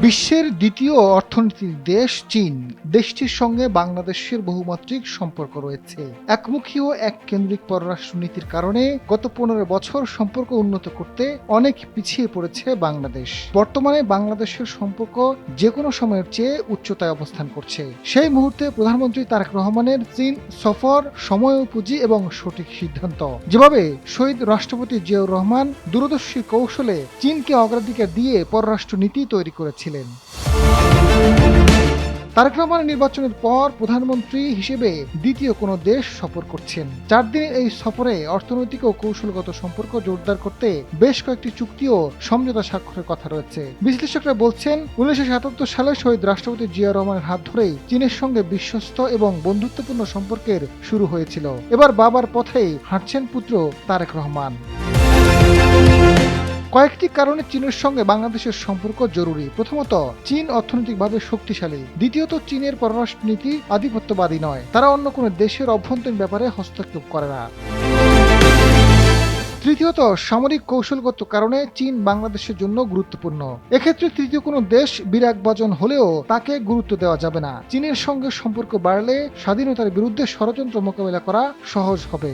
বিশ্বের দ্বিতীয় অর্থনৈতিক দেশ চীন। দেশটির সঙ্গে বাংলাদেশের বহুমাত্রিক সম্পর্ক রয়েছে। একমুখী ও এককেন্দ্রিক পররাষ্ট্রনীতির কারণে গত 15 বছর সম্পর্ক উন্নত করতে অনেক পিছিয়ে পড়েছে বাংলাদেশ। বর্তমানে বাংলাদেশের সম্পর্ক যে কোনো সময়ের চেয়ে উচ্চতায় অবস্থান করছে। সেই মুহূর্তে প্রধানমন্ত্রী তারেক রহমানের চীন সফর সময়োপযোগী এবং সঠিক সিদ্ধান্ত। যেভাবে শহীদ রাষ্ট্রপতি জিয়াউর রহমান দূরদর্শী কৌশলে চীনকে অগ্রাধিকার দিয়ে পররাষ্ট্রনীতি তৈরি করেছিলেন। তারেক রহমান নির্বাচনের পর প্রধানমন্ত্রী হিসেবে দ্বিতীয় কোনো দেশ সফর করছেন। 4 দিনের এই সফরে অর্থনৈতিক ও কৌশলগত সম্পর্ক জোরদার করতে বেশ কয়েকটি চুক্তি ও সমঝোতা স্বাক্ষরের কথা রয়েছে। বিশ্লেষকরা বলছেন 1977 সালে শহীদ রাষ্ট্রপতি জিয়াউর রহমানের হাত ধরেই চীনের সঙ্গে বিশ্বস্ত এবং বন্ধুত্বপূর্ণ সম্পর্কের শুরু হয়েছিল। এবার বাবার পথেই হাঁটছেন পুত্র তারেক রহমান। কয়েকটি কারণে চীনের সঙ্গে বাংলাদেশের সম্পর্ক জরুরি। প্রথমত, চীন অর্থনৈতিকভাবে শক্তিশালী। দ্বিতীয়ত, চীনের পররাষ্ট্রনীতি আধিপত্যবাদী নয়। তারা অন্য কোনো দেশের অভ্যন্তরীণ ব্যাপারে হস্তক্ষেপ করে না। তৃতীয়ত, সামরিক কৌশলগত কারণে চীন বাংলাদেশের জন্য গুরুত্বপূর্ণ। এক্ষেত্রে তৃতীয় কোনো দেশ বিরাগভাজন হলেও তাকে গুরুত্ব দেওয়া যাবে না। চীনের সঙ্গে সম্পর্ক বাড়লে স্বাধীনতার বিরুদ্ধে ষড়যন্ত্র মোকাবেলা করা সহজ হবে।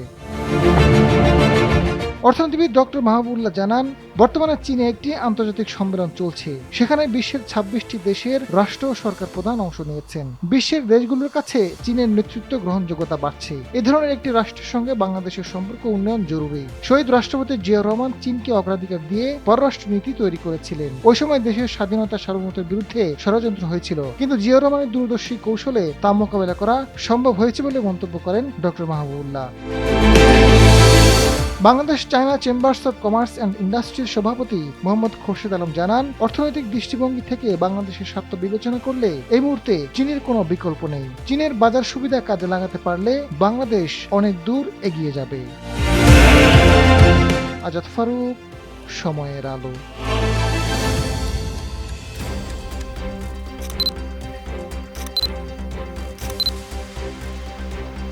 অর্থনীতিবিদ ডক্টর মাহবুবুল্লাহ জানান, বর্তমানে চীনে একটি আন্তর্জাতিক সম্মেলন চলছে। সেখানে বিশ্বের 26টি দেশের রাষ্ট্র ও সরকার প্রধান অংশ নিয়েছেন। বিশ্বের দেশগুলোর কাছে চীনের নেতৃত্ব গ্রহণযোগ্যতা বাড়ছে। এ ধরনের একটি রাষ্ট্রের সঙ্গে বাংলাদেশের সম্পর্ক উন্নয়ন জরুরি। শহীদ রাষ্ট্রপতি জিয়াউর রহমান চীনকে অগ্রাধিকার দিয়ে পররাষ্ট্রনীতি তৈরি করেছিলেন। ওই সময় দেশের স্বাধীনতা সার্বভৌমত্বের বিরুদ্ধে ষড়যন্ত্র হয়েছিল, কিন্তু জিয়াউর রহমানের দূরদর্শী কৌশলে তা মোকাবেলা করা সম্ভব হয়েছে বলে মন্তব্য করেন doctor Mahbubullah. Bangladesh China chambers of commerce and ইন্ডাস্ট্রির সভাপতি মোহাম্মদ খোরশেদ আলম জানান, অর্থনৈতিক দৃষ্টিভঙ্গি থেকে বাংলাদেশের স্বার্থ বিবেচনা করলে এই মুহূর্তে চীনের কোনো বিকল্প নেই। চীনের বাজার সুবিধা কাজে লাগাতে পারলে বাংলাদেশ অনেক দূর এগিয়ে যাবে। আজাদ ফারুক, সময়ের আলো।